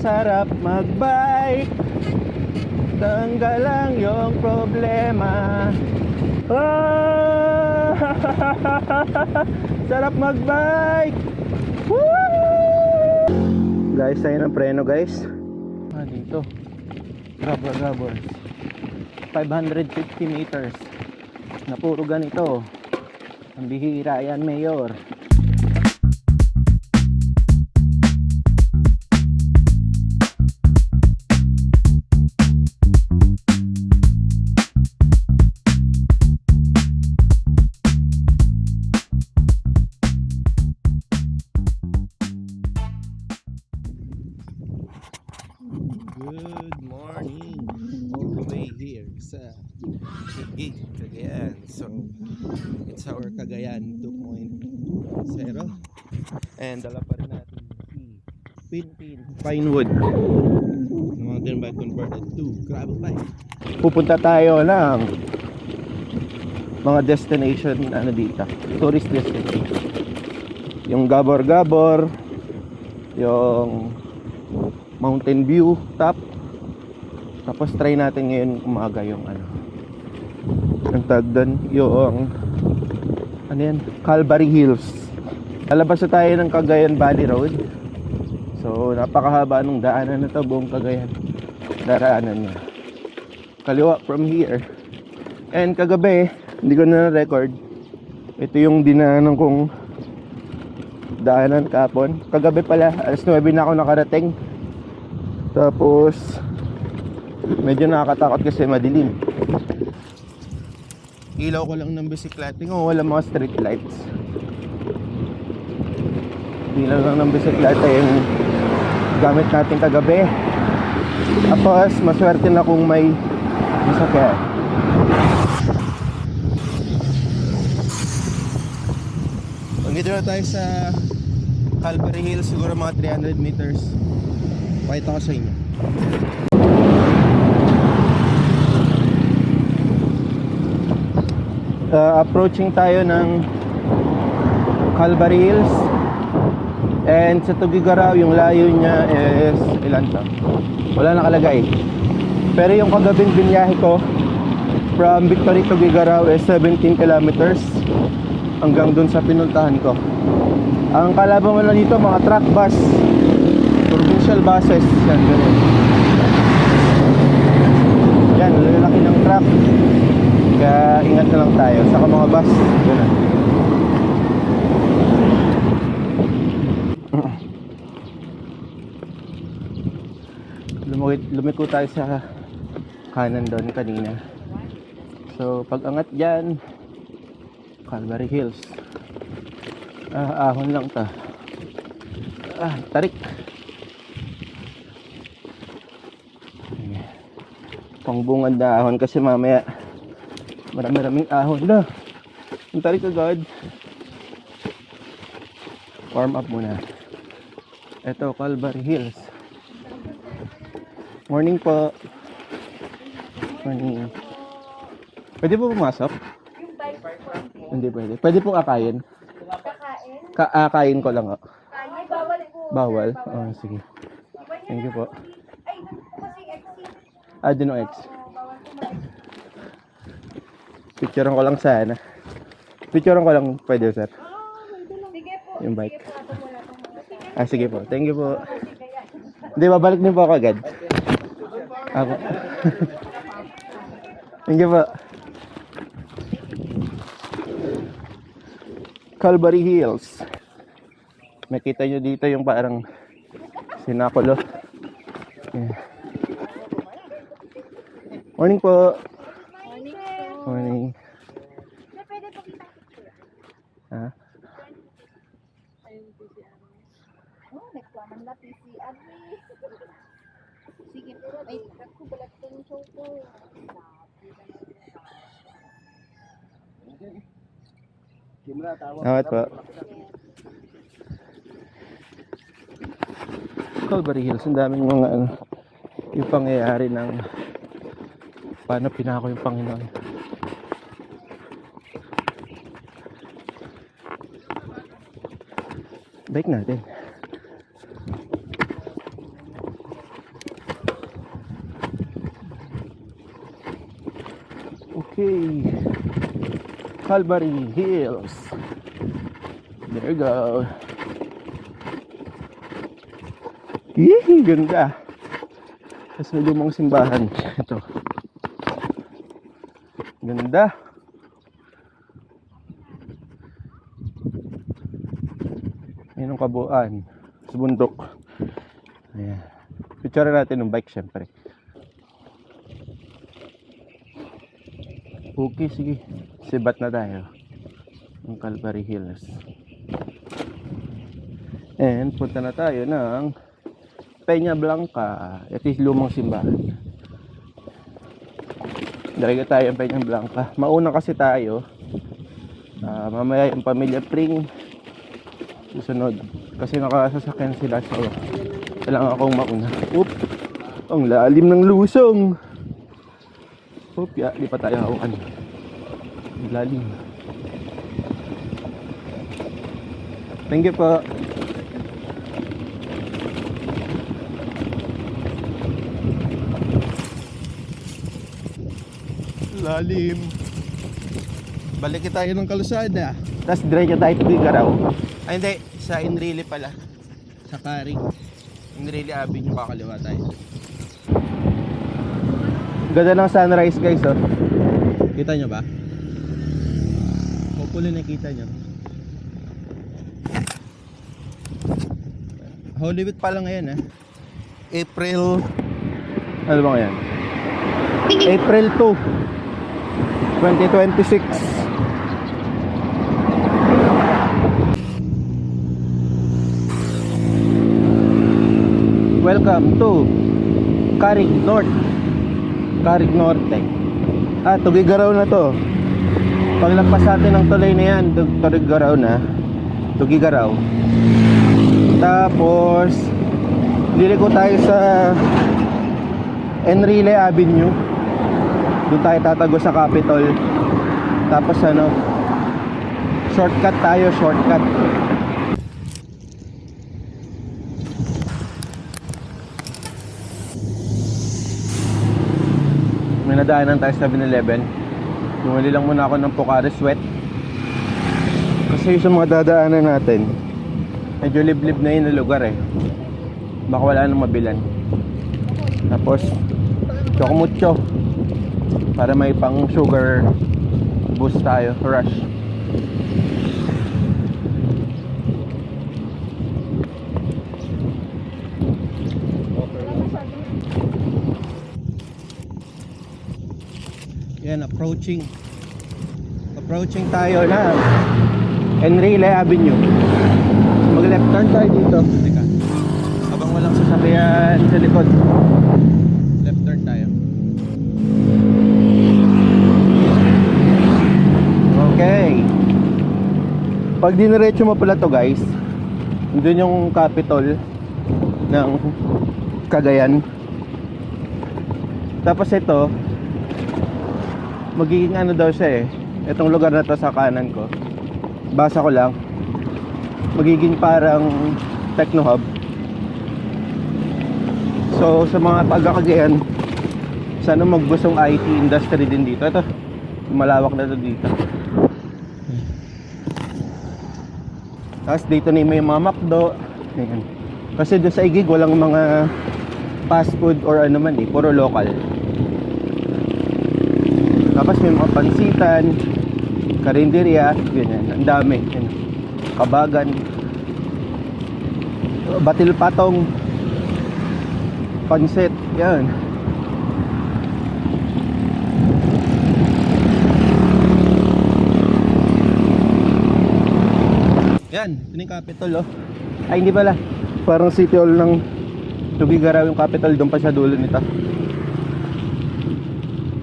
sarap magbike. Tanggal lang yung problema. Ah! Sarap magbike. Woo! Guys, tayo ng preno guys. Dito rubber 550 meters na puro ganito. Ang bihira yan, Mayor. Good morning, all the way here sa Taguig, Cagayan. So it's our Cagayan 2.0 and dala pa rin natin si Pinewood mountain bike converted to gravel bike. Pupunta tayo ng mga destination dito, tourist destination. Yung Gabor-Gabor, yung Mountain View top. Tapos try natin ngayon umaga yung ang tag doon, yung Calvary Hills. Lalabas na tayo ng Cagayan Valley Road. So napakahaba nung daanan na to, buong Cagayan daraanan niya. Kaliwa from here. And kagabi, hindi ko na record. Ito yung dinaanan kong daanan kapon. Kagabi pala, alas 9 na ako nakarating. Tapos medyo nakakatakot kasi madilim. Ilaw ko lang ng bisikleta ko, wala mga street lights. Ilaw lang ng bisikleta yung gamit natin kagabi. Tapos maswerte na kung may masakyan. Pagkita na tayo sa Calvary Hills, siguro mga 300 meters. Pakita ko sa inyo. Approaching tayo ng Calvary Hills. And sa Tugigaraw, yung layo niya is ilan to? Wala nakalagay. Pero yung kagabing biniyahe ko from Victory to Tugigaraw is 17 kilometers hanggang dun sa pinuntahan ko. Ang kalaban mo lang dito, mga truck bus, provincial buses, yan, ganun. Yan, lalaki ng truck. Kaya ingat na lang tayo. Saka mga bus, ganun. Lumiko tayo sa kanan doon kanina. So pag angat dyan, Calvary Hills. Ahon lang ta. Tarik. Pangbungad na ahon kasi mamaya maraming ahon na. Ang tarik agad. Warm up muna. Ito, Calvary Hills. Morning po. Morning. Pwede po pumasok? Hindi pwede. Pwede pong akayin. Akayin ko lang. Bawal? Oh, sige. Thank you po. Dino X. Picturean ko lang sana. Picturean ko lang pwede, sir. Yung bike. Sige po. Thank you po. Hindi, babalik din po ako agad. Ako. Thank you po. Calvary Hills. Makita nyo dito yung parang sinakulo. Yeah. Morning po. Morning. Pwede po kita picture. Ha? Ayun PCR. Oh, nagklaman na PCR. Sige, ay, ako balat yung show ko. Awat po. Calvary Hills, ang daming mga yung pangyayari ng paano pinako yung Panginoon. Bike natin. Okay. Calvary Hills. There you go. Yee, ganda. Tapos may lumang simbahan. Ito. Ganda. Yan ang kabuuan. Sa bundok. Ayan. Picture natin ng bike syempre. Okay, sige. Sibat na tayo. Ang Calvary Hills. And punta na tayo ng Peña Blanca. Ito is lumang simbahan. Dalaga tayo ang Peña Blanca. Mauna kasi tayo. Mamaya yung pamilya Pring susunod. Kasi nakasasakyan sila. So kailangan akong mauna. Oop! Ang lalim ng lusong. Oop, di pa tayo hawakan. Ang lalim. Thank you po. Lalim. Balik tayo ng kalsada. Tapos diretso tayo sa Bigaraw. Ay hindi, sa Enrile pala. Sa Caring. Enrile Avenue, kakaliwa tayo. Ganda ng sunrise guys, oh. Kita nyo ba? Hopefully nakita nyo. Holy Week pa lang ngayon, April. Ano ba ngayon? April 2 2026. Welcome to Carig North. Carig Norte. Tugigaraw na to. Paglagpas natin ng tuloy na yan, Tugigaraw na. Tugigaraw. Tapos liliko tayo sa Enrile Avenue. Doon tayo tatago sa Capitol. Tapos shortcut tayo, shortcut. May nadaanan tayo sa 7-Eleven. Bumili lang muna ako ng Pocari Sweat. Kasi sa mga dadaanan natin, medyo liblib na yun na lugar baka wala nang mabilan. Tapos chocomucho para may pang sugar boost tayo, rush. Yan, approaching tayo na Enrile Avenue. Mag left turn tayo dito. Teka, habang walang sasakyan sa likod, left turn tayo. Okay. Pag diniretso mo pala to guys, doon yung capital ng Cagayan. Tapos ito, magiging ano daw siya itong lugar na to sa kanan ko, basa ko lang, magiging parang techno hub. So sa mga taga-Cagayan, sana magbusong IT industry din dito. Ito, malawak na to dito. Tapos dito na may mga McDo. Ayan. Kasi doon sa Igig walang mga fast food or ano man puro local. Tapos may mga pansitan, karinderya, ganyan, ang dami. Yan. Kabagan, batil patong, pansit, yan. Yan, ito yung capital Ay hindi pala, parang city hall ng Tugigaraw yung capital, doon pa sa dulo nito.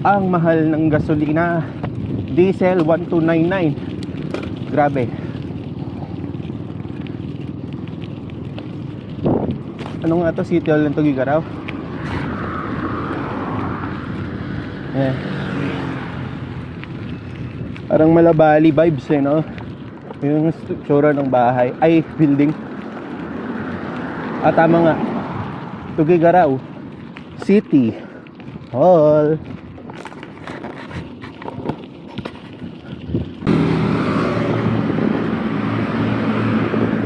Ang mahal ng gasolina, diesel 1299. Grabe. Ano nga to, city hall ng Tugigaraw? Parang Malabali vibes no? Yung tsura ng bahay, ay building. Tama nga, Tugigaraw City Hall.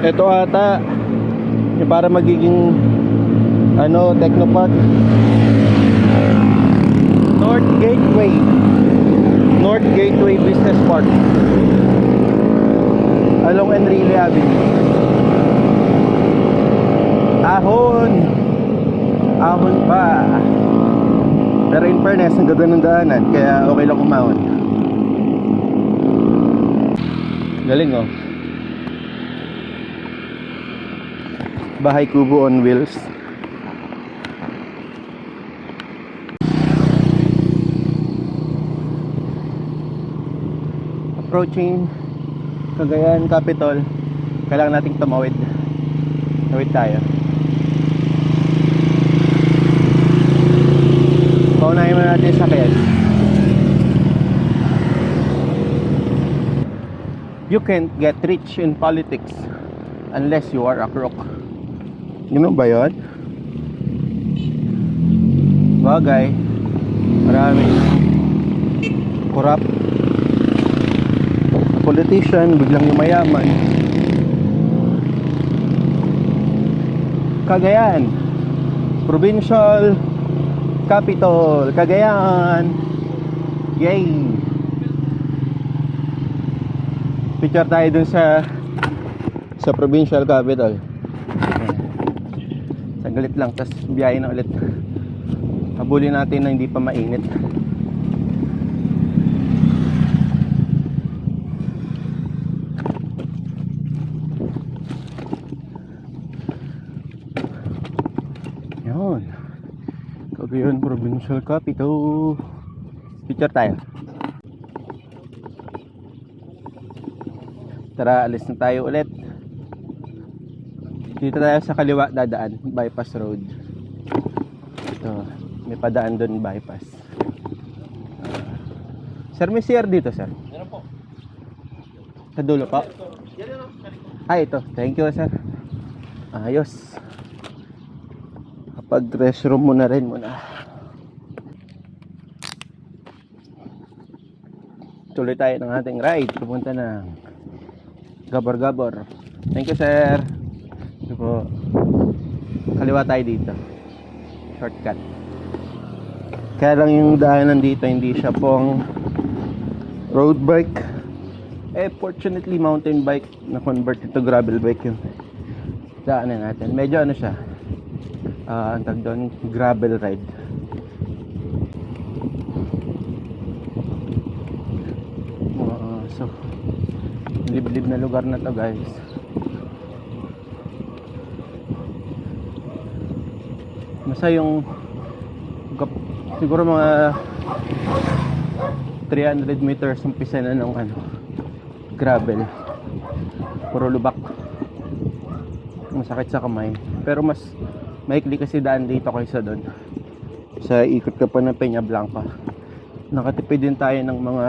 Ito ata yung para magiging Technopark. North Gateway. North Gateway Business Park. Along Enrile Avenue. Ahon. Ahon pa. Pero in fairness, ang ganda ng daanan, kaya okay lang umahon. Galing oh. Bahay kubo on wheels. Approaching Cagayan Capital. Kailangan nating tumawid. Tawid tayo. Paunahin mo natin sa sakyan. You can't get rich in politics unless you are a crook. Yun ba yun? Bagay. Maraming corrupt na politician, biglang yumayaman. Cagayan, provincial capital, Cagayan. Yay! Picture tayo dun sa provincial capital. Saglit lang, tas biyahe na ulit. Habulin natin na hindi pa mainit. Yun, Cagayan provincial capital. Picture tayo. Tara, alis na tayo ulit. Dito tayo sa kaliwa dadaan, bypass road. Ito, may padaan doon, bypass. Sir, may CR dito, sir? Meron po. Sa dulo po? Ay, ito. Thank you, sir. Ayos. Kapag restroom mo na rin muna. Tuloy tayo ng ating ride. Pupunta ng Gabor-Gabor. Thank you, sir. Ito po. Kaliwa tayo dito. Shortcut. Kaya lang yung daanan dito, hindi siya pong road bike. Fortunately, mountain bike na convert to gravel bike yung daanan natin. Medyo siya. Ang tawag doon, gravel ride. So, liblib na lugar na to, guys. Masa yung siguro mga 300 meters umpisa na ng gravel. Puro lubak. Masakit sa kamay. Pero mas maikli kasi daan dito kaysa doon. Sa ikot ka pa ng Peña Blanca. Nakatipid din tayo ng mga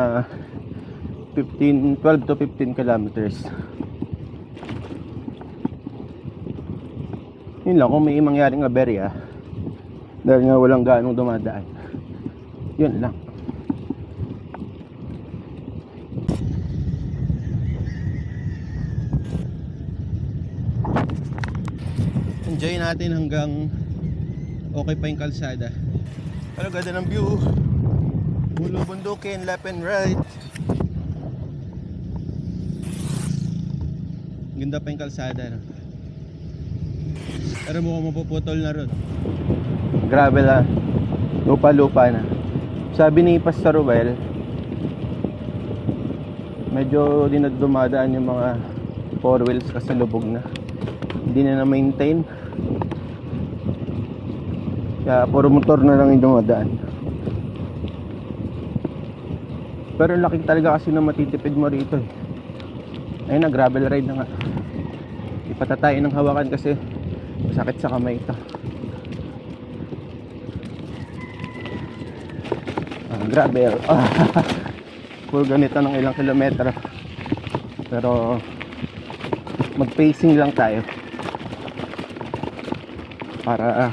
12 to 15 kilometers. Yun lang, kung may mangyaring aberya dahil nga walang gaanong dumadaan, yun lang. Enjoy natin hanggang okay pa yung kalsada. Pero ganda ng view. Mulo bundukin, left and right. Ganda pa yung kalsada, no? Pero mukhang mapuputol na ron. Gravel ah. Lupa-lupa na. Sabi ni Pastor Ruel, medyo di na dumadaan yung mga 4 wheels kasi lubog na. Hindi na na-maintain. Kaya puro motor na lang yung dumadaan. Pero laki talaga kasi na matitipid mo rito eh. Ayun na, gravel ride na nga. Ipatatayin ng hawakan kasi sakit sa kamay ito. Gravel. Full ganito ng ilang kilometro. Pero mag-pacing lang tayo para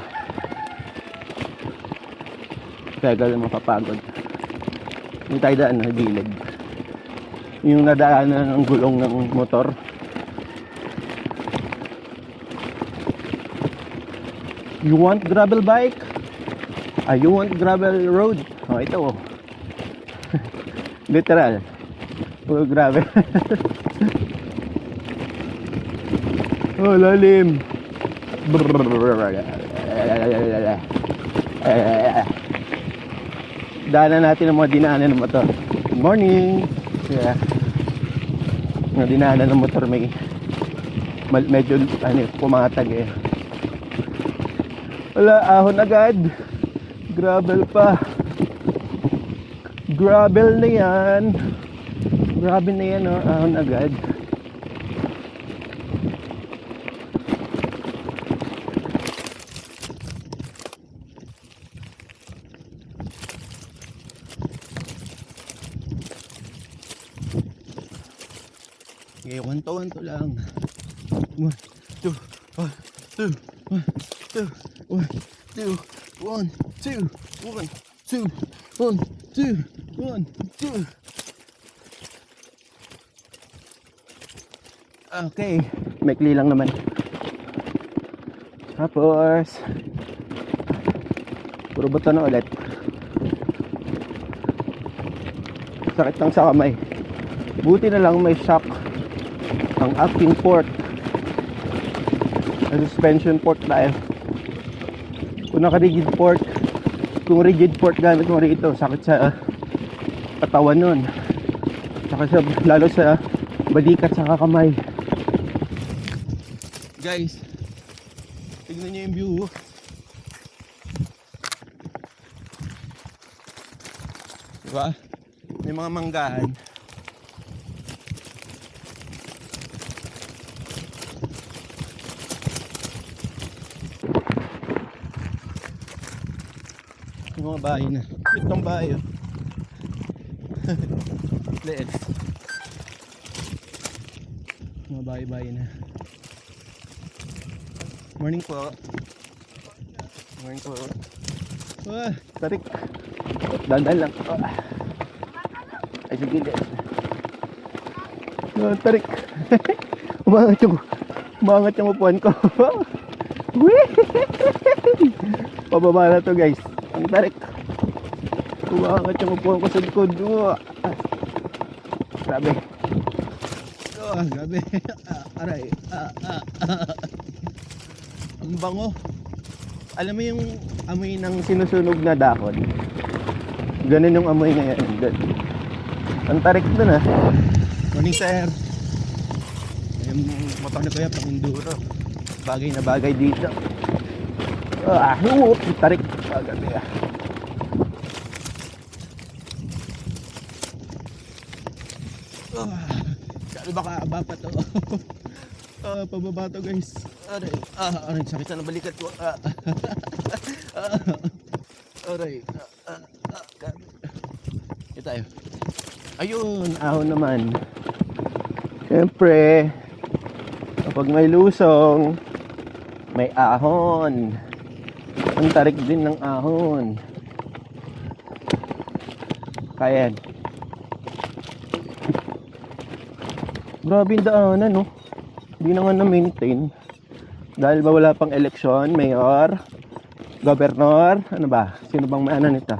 kaya mapapagod. Hindi tayo daan na gilid. Yung nadaanan ng gulong ng motor, You want gravel bike? You want gravel road? Oh, ito oh. Literal. Oh, gravel. Oh, lalim. Daanan natin ang mga dinaanan ng motor. Good morning. Yeah. Mga dinaanan ng motor may medyo pumatag eh. Wala, ahon agad. Gravel pa. Gravel na yan. Grabe na yan, oh. Ahon agad. Okay, wanto lang. 1, 2, 1, 2, 1, 2, 1, 2, 1, 2, 1, 2, 1, 2, 1, 2. Okay, maikli lang naman. Tapos puro bato na ulit. Sakit lang sa kamay. Buti na lang may shock ang aking fork. Suspension fork tayo. Kung naka-rigid fork, kung rigid fork gamit mo rito, sakit sa katawan nun. Sakit sa, lalo sa balikat sa kakamay. Guys, tignan nyo yung view. Diba? May mga manggahan. Yung mga bahay na. Cute ng bahay oh. Liit. Mga bahay-bahay na. Morning po. Morning po. Tarik. Dandan lang. Ay sige. Tarik. Umangat yung upuan ko. Pababa na to guys. Ang tarik. Umangat yung upuan ko sa likod. Grabe. Grabe. Aray. Ang bango. Alam mo yung amoy ng sinusunog na dahon? Ganun yung amoy ngayon. Ang tarik dun ah. Morning sir. Yung motor na kuya pang enduro. Bagay na bagay dito. Tarik. Gabi ah. Sabi baka aba pa to. Pababa to guys. Aray, sakit na ng balikat ko. Aray. Ito tayo. Ayun, ahon naman. Siyempre, kapag may lusong, may ahon. Ang tarik din ng ahon. Kaya yan. Grabe yung daanan, no? Hindi na nga na-maintain. Dahil ba wala pang eleksyon, mayor, gobernador, ano ba? Sino bang may ano nito?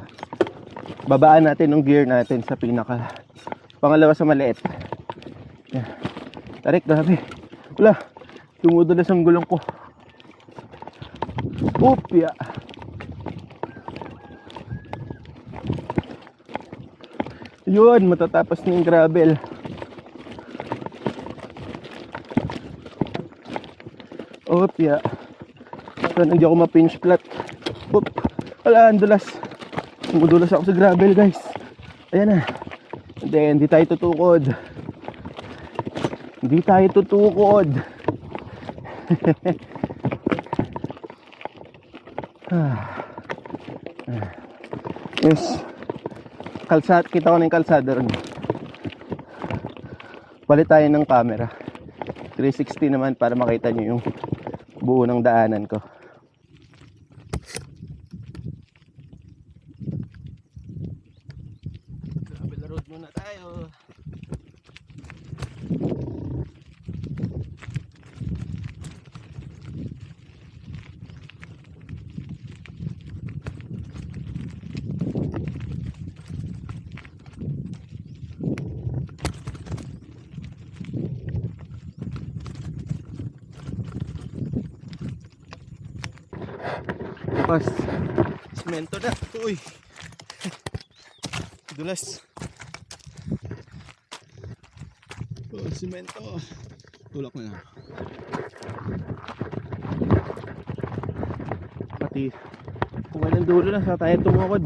Babaan natin yung gear natin sa pinaka pangalawa sa maliit. Yan. Tarik, grabe. Wala. Tumudulas ang gulong ko. Upya. Yun, matatapos na yung gravel. Upya. Sana hindi ako ma-pinch flat. Oop. Wala, ang dulas. Tumudulas ako sa gravel guys. Ayan na. Hindi tayo tutukod. Hindi tayo tutukod. Yes. Kalsada, kita ko na yung kalsada ron. Palit tayo ng camera. 360 naman para makita nyo yung buo ng daanan ko. Gravel road muna tayo. bukas. Semento na. Uy. Dulas. Oh, semento. Tulak na lang. Pati kung walang dulo na sa tayo tumukod.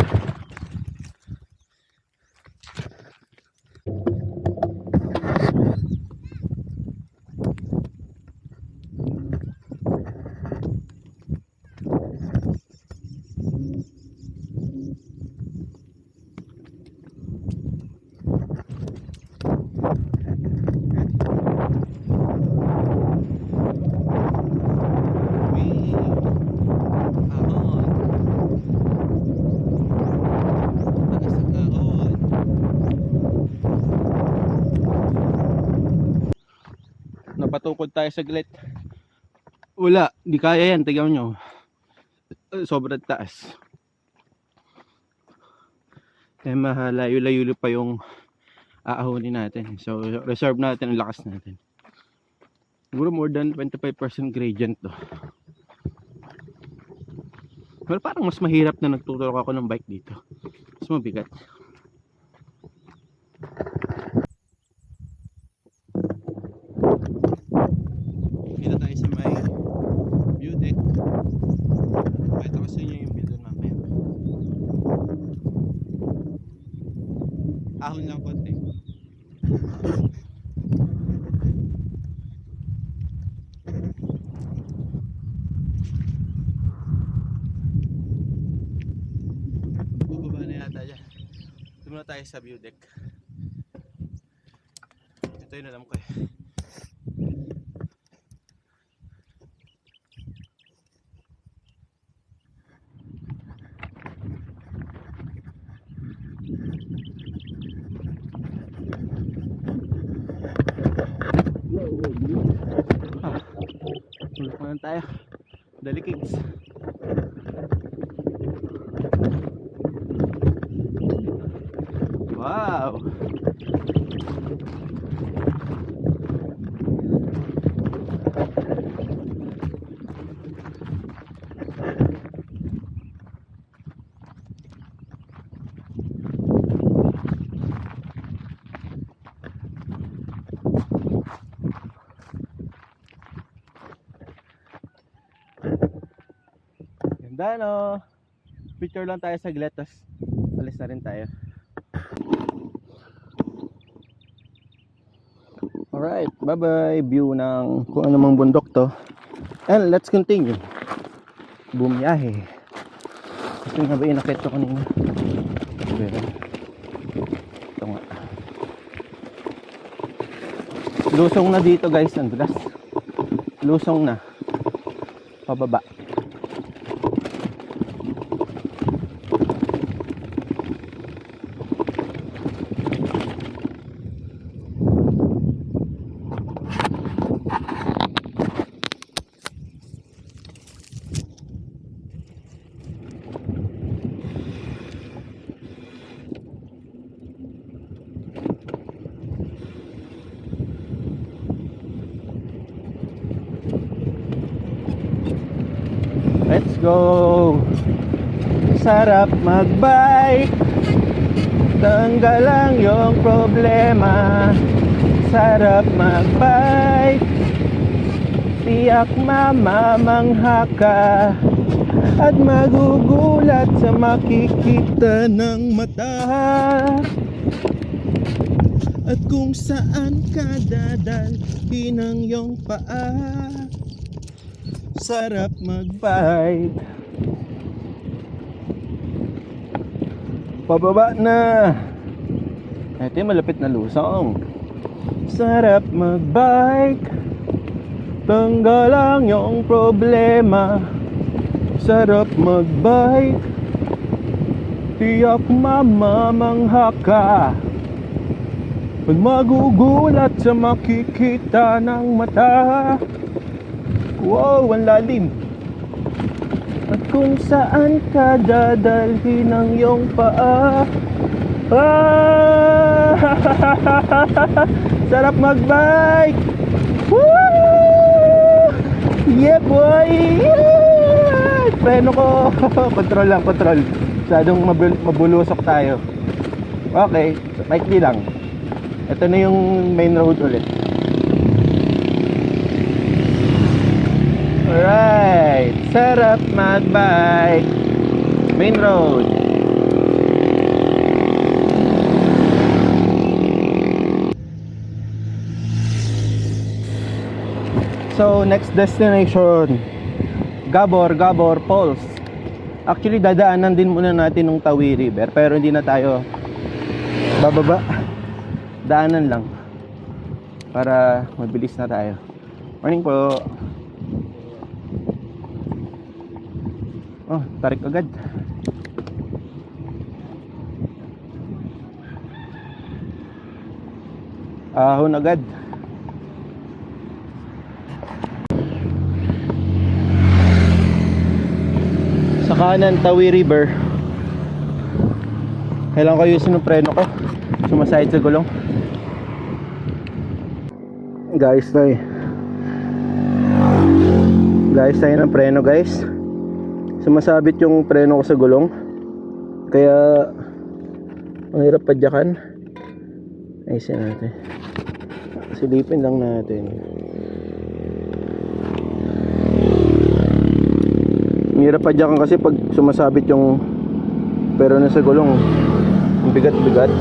Napatukod tayo saglit. Wala, di kaya yan, tignan nyo. Sobrang taas. Kaya mahalayo-layo pa yung aahonin natin. So reserve natin ang lakas natin. Siguro more than 25% gradient to. Well, parang mas mahirap na nagtutulak ako ng bike dito. Mas mabigat. Dito tayo sa may view deck. Pakita ko sa inyo yung view doon mamaya. Ahon lang konti. Bubaba na yata dyan. Ito muna tayo sa view deck. Ito yun alam ko eh. Tulog na lang tayo. Dali kids. Wow. Ganda no. Picture lang tayo sa tapos alis na rin tayo. Alright, bye bye. View ng kung anumang bundok to. And let's continue. Bumiyahe. Gusto nga ba inakit ko kanina? Pero ito nga. Lusong na dito guys, Andres. Lusong na. Pababa. Let's go! Sarap magbike. Tanggal lang yung problema. Sarap magbike. Tiyak mamamangha ka at magugulat sa makikita ng mata. At kung saan ka dadalhin ang iyong paa. Sarap magbike. Pababa na. Ito yung malapit na lusong. Sarap magbike. Tanggal lang yung problema. Sarap magbike. Tiyak mamamangha ka at magugulat sa makikita ng mata. Wow, ang lalim. At kung saan ka dadalhin ang iyong paa. Sarap magbike. Woo! Yeah boy! Yeah! preno ko. Control lang, control. Masyadong mabulusok tayo. Okay, maikli lang. Ito na yung main road ulit. Alright, sarap magbike. Main road. So, next destination, Gabor Falls. Actually, dadaanan din muna natin ng Tawi River, pero hindi na tayo bababa. Daanan lang para mabilis na tayo. Morning po. Oh, tarik agad. Ahon agad. Sa kanan, Tawi River. Kailangan ko ayusin yung preno ko. Sumasahid sa gulong. Guys, tayo ng preno, guys. Sumasabit yung preno ko sa gulong. Kaya ang hirap padyakan. Ayusin natin. Silipin lang natin. Ang hirap padyakan kasi pag sumasabit yung preno sa gulong. Ang bigat-bigat.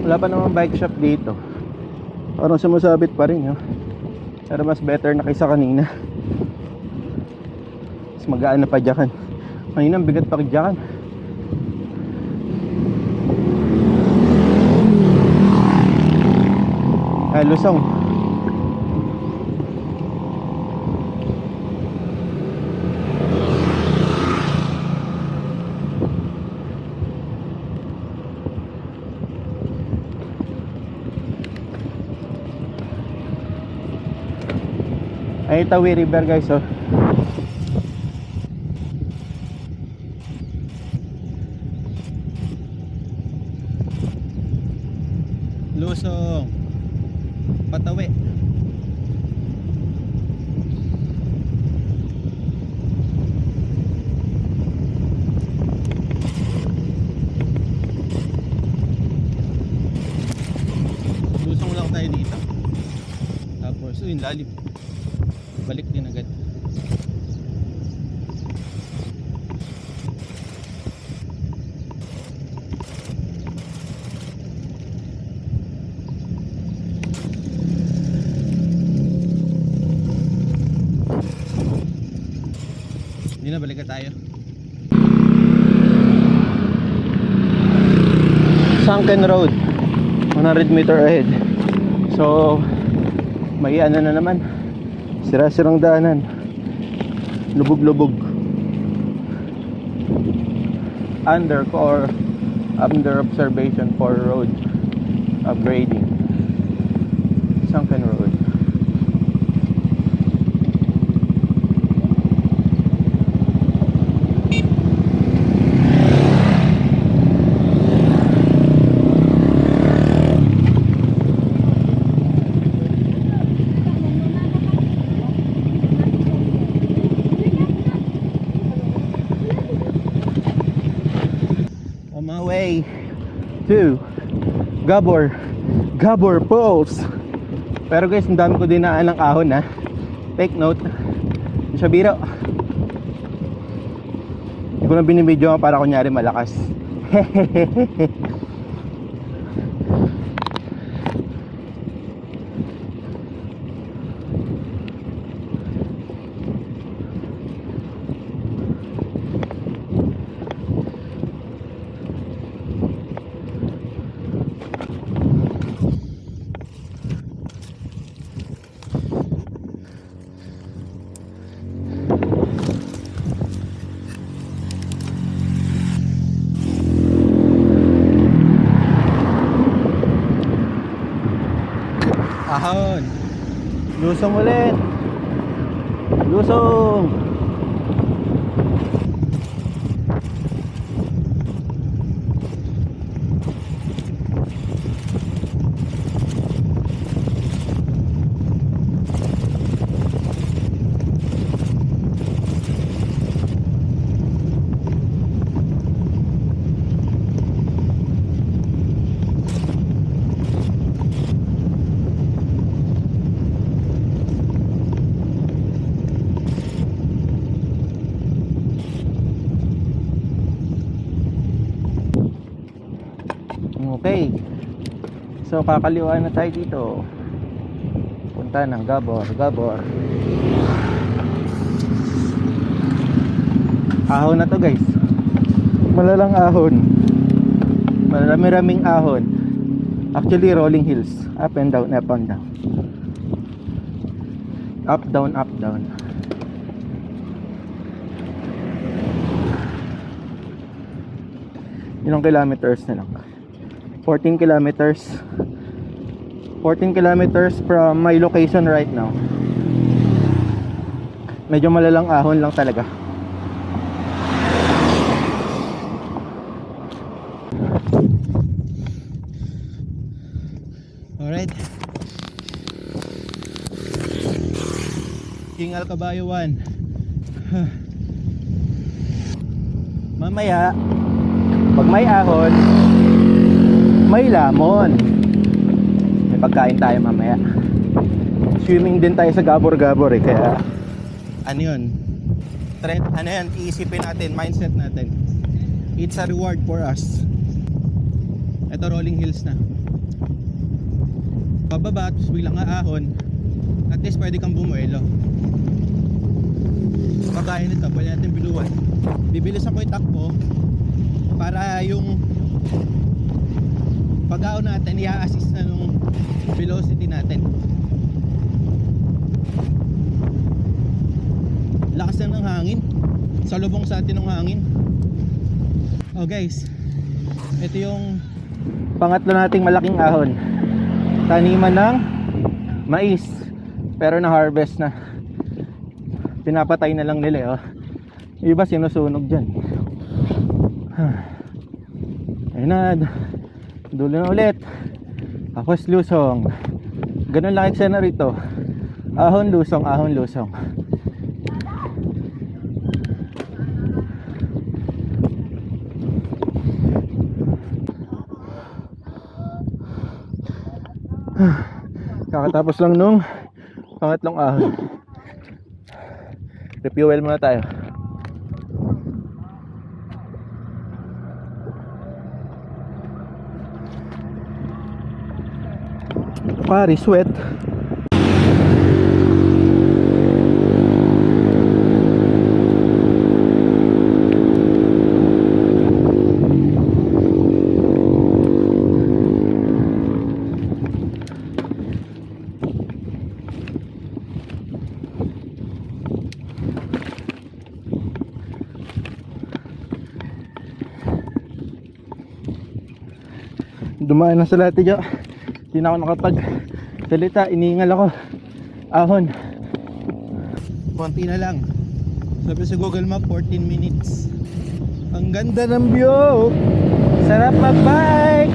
Wala pa namang bike shop dito. Parang sumasabit pa rin, no? Pero mas better na kaysa kanina. Mas magaan na padyakan. Kanina ang bigat pakidyakan. Ay, lusong. Ay, Tawi River, guys, oh. Lusong Patawi. Lusong lang tayo dito. Tapos, yun, lalim. Balik din agad. Hindi na, balik tayo. Sunken Road, 100 meter ahead. So, may ano na naman, sira-sirang daanan, lubog-lubog, under observation for road upgrading. Sunken Road. On my way to Gabor Falls. Pero guys, ang dami ko dinaan ng ahon, ha. Take note. Hindi siya biro. Hindi ko na binibidyo para kunyari malakas. Ahon. Lusong ulit. Lusong. Okay. So kakaliwaan na tayo dito. Punta ng Gabor. Ahon na to guys. Malalang ahon. Marami-raming ahon. Actually rolling hills. Up and down, up and down. Up, down, up, down. Ilang kilometers na lang? 14 kilometers. 14 kilometers from my location right now. Medyo malalang ahon lang talaga. Alright. King Alcabayo 1. Mamaya pag may ahon, may lamon. May pagkain tayo mamaya. Swimming din tayo sa Gabor-Gabor eh. Kaya ano yun, ano yan, iisipin natin, mindset natin. It's a reward for us. Ito rolling hills na. Pababa, tapos biglang aahon. At least pwede kang bumuelo. Pagkain nito, pwede natin biluan. Bibilis ako itakbo para yung pag-ahon natin i-assist na nung velocity natin. Lakas na ng hangin, salubong sa atin ng hangin. Oh guys, ito yung pangatlo nating malaking ahon. Taniman ng mais, pero na harvest na. Pinapatay na lang nila oh. Iba sinusunog dyan. Ayun na, dulo na ulit. Akos lusong. Ganun lang eksena rito. Ahon lusong, ahon lusong. Kakatapos lang nung pangatlong ahon. Refuel muna tayo. Pari sweat. Dumaan na sa lahat dyan. Hindi na ako nakapag salita, iniingal ako. Ahon. Konti na lang. Sabi sa Google Map 14 minutes. Ang ganda ng view. Sarap mag-bike.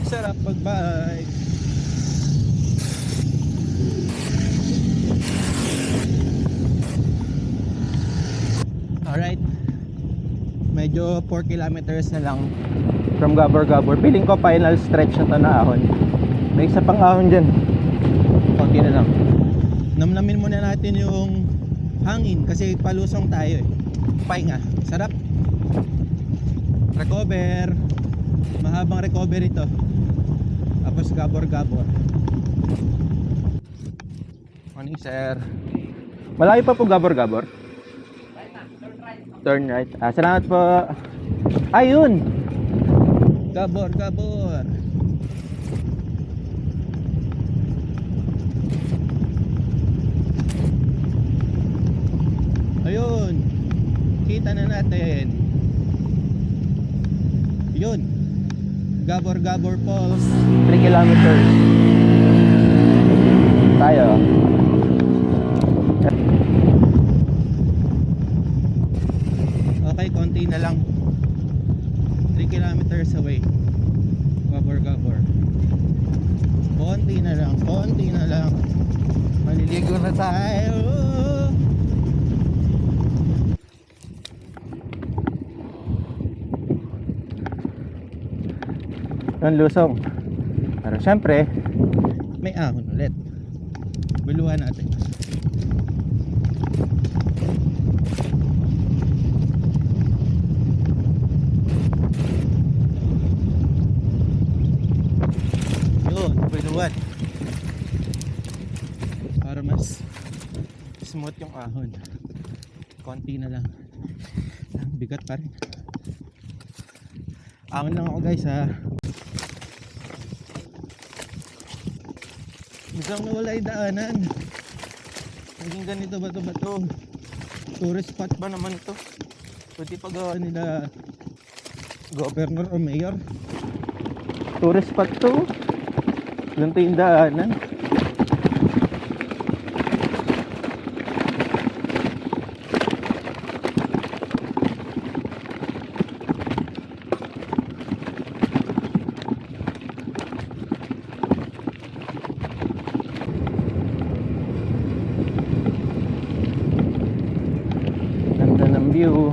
Sarap mag-bike. Alright. Medyo 4 kilometers na lang from Gabor-Gabor. Feeling ko final stretch na to na ahon. May isa pang ahon dyan. Konti na lang. Namnamin muna natin yung hangin kasi palusong tayo eh. Pahinga. Sarap. Recover. Mahabang recovery ito. Tapos Gabor-Gabor. Morning sir. Malayo pa po Gabor-Gabor? Turn right. Salamat po. Ayun. Gabor-Gabor. Ayun. Kita na natin. Yun. Gabor-Gabor Falls. 3 kilometers tayo. Okay, konti na lang. 3 kilometers kilometers away. Gabor. Konti na lang. Maliligo na tayo. Ang lusong. Pero syempre, may ahon ulit. Buluhan natin. Yun, buluhan. Para mas smooth yung ahon. Konti na lang. Bigat pa rin. Ahon lang ako guys ha. Biglang nawala yung daanan. Naging ganito ba to? Tourist spot ba naman to? Pwede pagawa nila governor o mayor. Tourist spot to. Ganito yung daanan. Ganda ng view.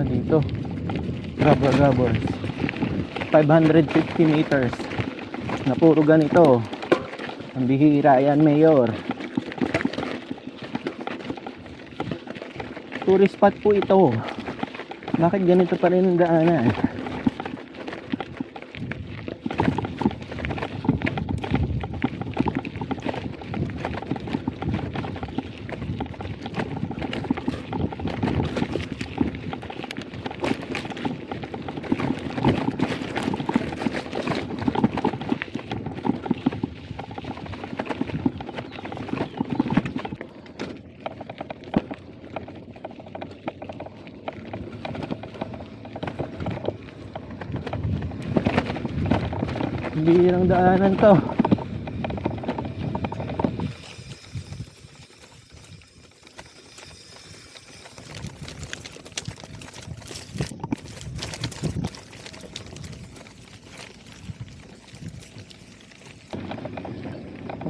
Dito Gabor 550 meters na puro ganito. Ang bihira yan, Mayor. Tourist spot po ito. Bakit ganito pa rin ang daanan? Bihirang daanan to.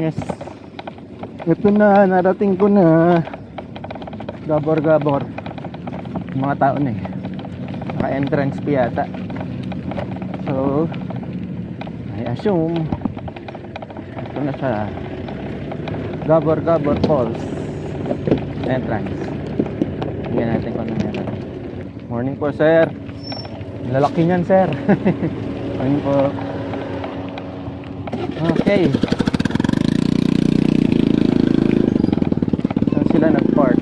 Yes. Ito na, narating ko na. Gabor. Mga tao na eh. Naka-entrance pa yata. So I assume ito na siya. Gabor Falls entrance. Tingnan natin kung ano meron. Morning po sir. Lalaki niyan sir. Morning po. Okay. Saan sila nag-park?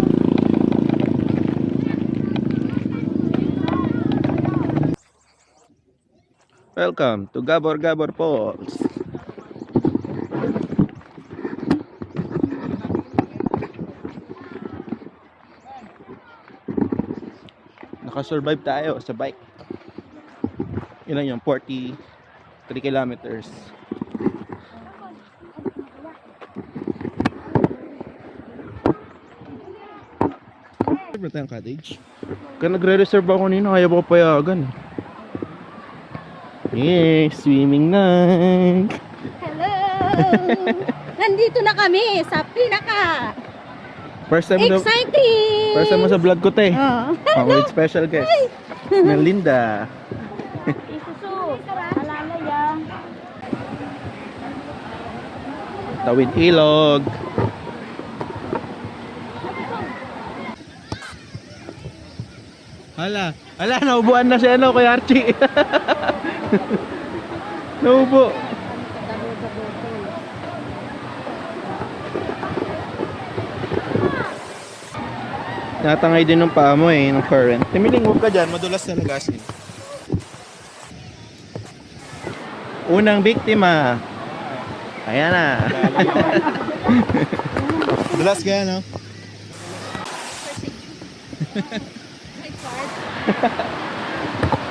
Welcome to Gabor Falls. Naka-survive tayo sa bike. Ilan yun? 43 kilometers. Reserve na tayong cottage. Kaya nagre-reserve ako nino, ayaw ko payagan. Yes, swimming night. Hello! Nandito na kami sa pinaka First time exciting! First time mo sa vlog ko, te. Oh. With special guest. Melinda. Isusu, alalaya. Tawid ilog. Hala, naubuan na si ano, kay Archie. Naubo. Natangay din ng paa mo ng current. Timiling, huwag ka dyan, madulas na nagasin. Unang biktima. Ayan na. Dulas ka, no?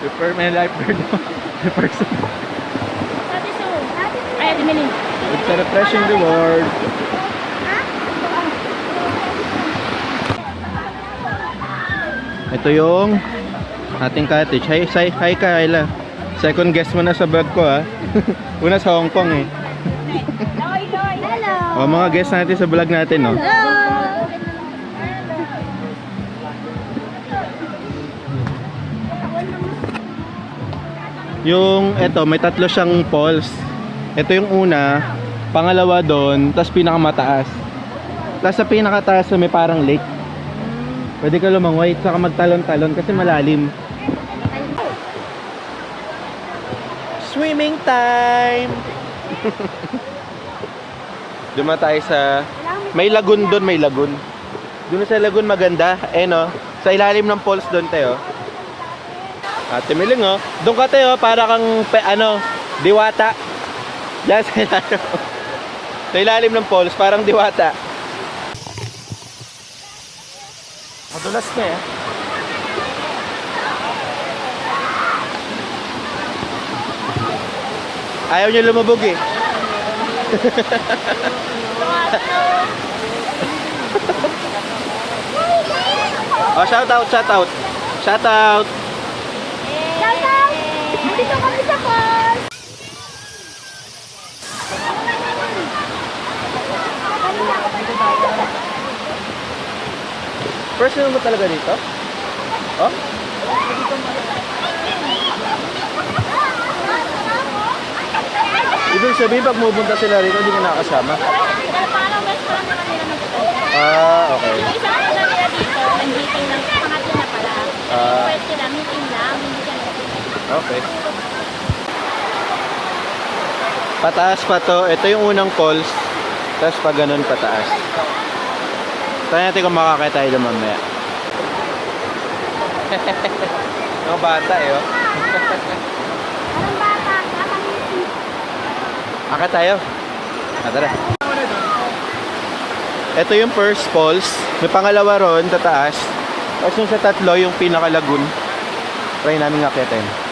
Prepare my life for the person. Ay, dimili. It's a refreshing reward. Ito yung ating cottage. Hi Kayla. Second guest mo na sa vlog ko ha. Una sa Hong Kong eh. Hello. O mga guest natin sa vlog natin no. Hello. Yung eto, may tatlo siyang falls. Ito yung una, pangalawa doon, tapos pinakamataas. Tapos sa pinakataas may parang lake. Pwede ka lumangoy, saka magtalon-talon kasi malalim. Swimming time! Duma tayo sa... May lagoon doon, may lagoon. Doon sa lagoon maganda. Eh no, sa ilalim ng falls doon tayo. Ate Miling oh. Doon ka tayo para kang diwata. Diyan sa ilalim. Sa ilalim ng falls, parang diwata. Madulas na eh. Ayaw niyo lumubog eh. Oh, shout out. Shout out. Dito kami sa falls. Personal mo talaga dito? Oh? Ibig sabihin pag pupunta sila rito, hindi ka nakakasama? Parang best friend naman nila ng Ah, okay. yung isa na nila dito, meeting lang, pangatlo na pala. First sila, meeting lang, hindi ka Okay. Pataas pa to. Ito yung unang falls. Tapos pa ganun pataas. Tayo natin kung makakaya tayo doon mamaya. Mga bata eh oh. Anong bata? Aka tayo. Tara. Ito yung first falls. May pangalawa ron, tataas. Tapos yung sa tatlo, yung pinaka-lagoon. Try namin akitin.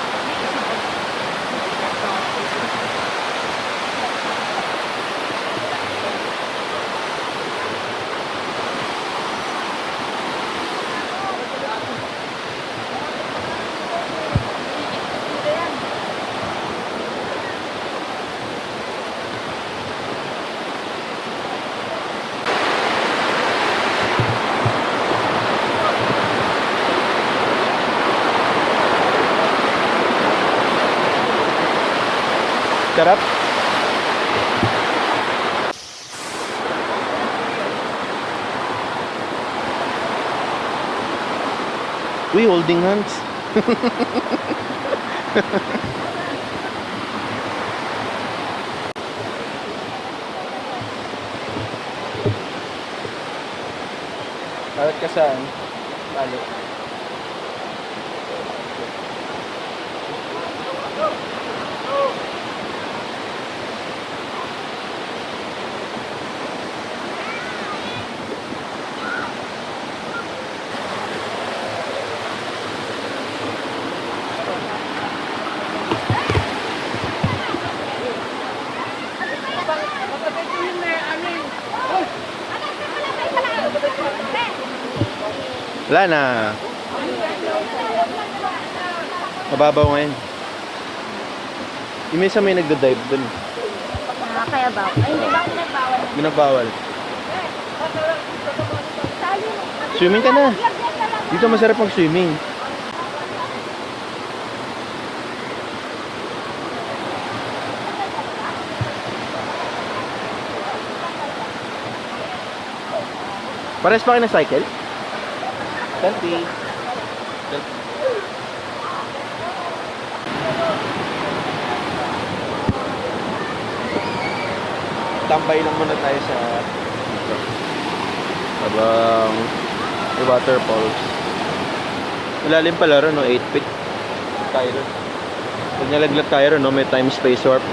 Sarap. We holding hands. Palat ka saan? Palit. Wala na. Mababaw ngayon. Yung minsan may nagda-dive dun. Kaya ba? Ay, hindi ba pinagbawal? Binagbawal. Swimming ka na. Dito masarap mag-swimming. Pares pa kayo na cycle? Kanti. Tambay lang muna tayo sa habang may waterfalls. Malalim pala ron, no? 8 feet tayo ron. Pag nalaglag tayo ron, no? May time space warp.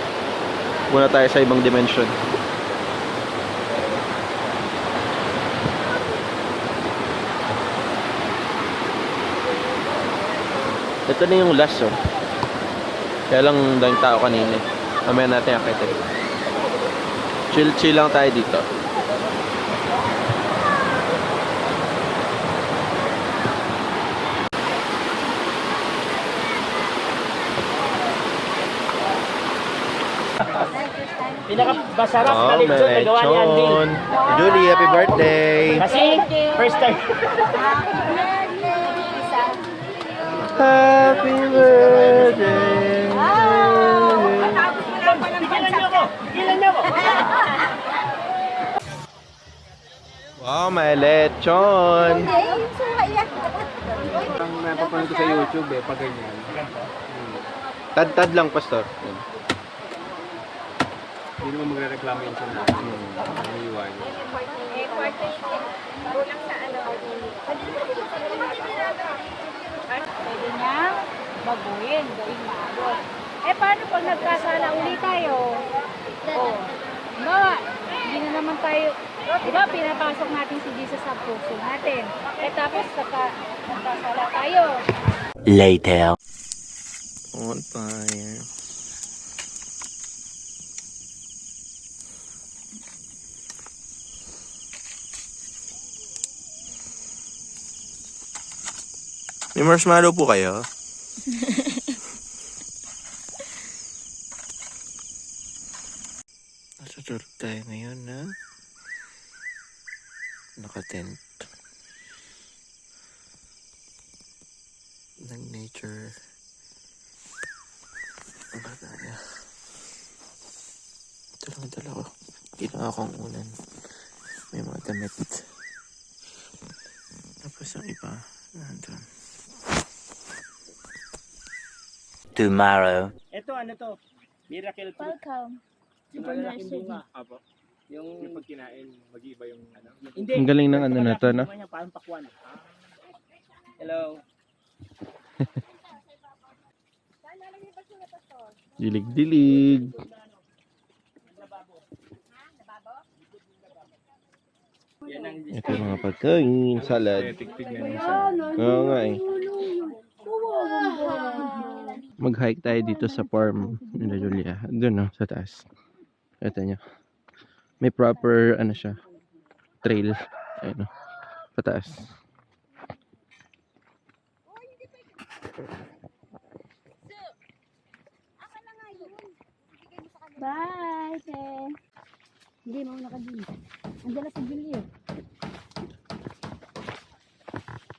Muna tayo sa ibang dimension. Ito na yung last, oh. Kaya lang daming tao kanina. Mamaya natin akitin. Chill lang tayo dito. Pinaka-masarap na lechon na gawa ni Andy. lechon. Julie, happy birthday. Kasi, first time. Happy birthday. Tigilan niyo ako! Tigilan niyo ako! Wow, may lechon. Ang napapanood ko sa YouTube pag ganyan. Tad-tad lang, pastor. Hindi naman magre-reklamo yun sa mga iniiwan. Pwede niya baguhin, gawing maabot. Paano pag nagkasala uli tayo? Bawa, hindi na naman tayo, di ba pinapasok natin si Jesus sa puso natin. Tapos nagkasala tayo. Later. On fire. May marshmallow po kayo? Natutulog tayo ngayon na nakatent ng nature. Ang tayo. Ito lang ang dala ko. Ginawa kong unan. May mga damit. Tapos ang iba nandun. Tomorrow. Ito, ano to? Miracle fruit. Welcome. Yung malalaking bunga. Apo. Yung pag kinain, mag-iiba yung ano. Hindi. Ang galing ng ano na to, no? Bunga niya, parang pakwan. Hello. Dilig-dilig. Yan ang Ito yung mga pagkain, salad. Tignan sa Oo nga eh. Mag-hike tayo dito sa farm nila Julia. Doon no, sa taas. Ito nyo. May proper, ano siya, trail. Ayun no, pataas. Bye, te. Hindi, mauna ka din. Andiyan na si Julie.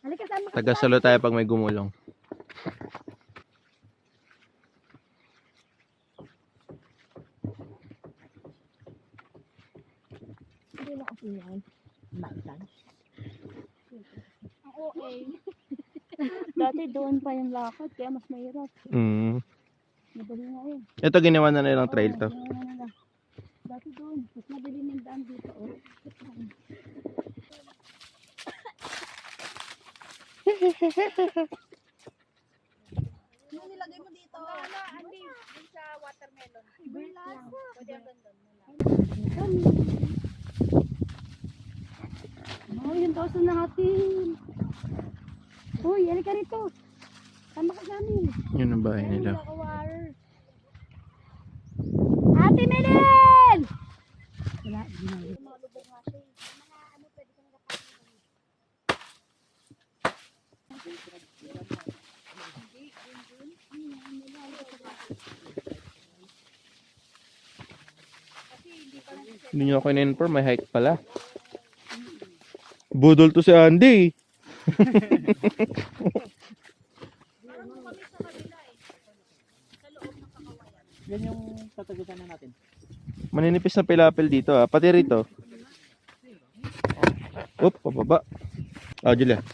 Halika, sama ka. Taga-salo tayo pag may gumulong. Hindi na kasi yan. Maitan. Ang okay. Dati doon pa yung lakad, kaya mas mahirap. Madali nga yun. Ito ginawa na nilang trail to. Dati doon, mas madali ng daan dito. Oh. Ano nilagay mo dito? Hindi, dun sa watermelon. Ibang lasa. Pwede ang gandun. Oh, yung toso natin. Uy, halika rito. Tama ka sa amin. Yun ang bahay nila. Ate Melin! Wala, hindi na. Hindi nyo ako in-inform, may hike pala. Budol to si Andy. Yan yung tatagutan na natin. Maninipis na pilapil dito ah. Pati rito. Oop, pababa. Ah, Julia.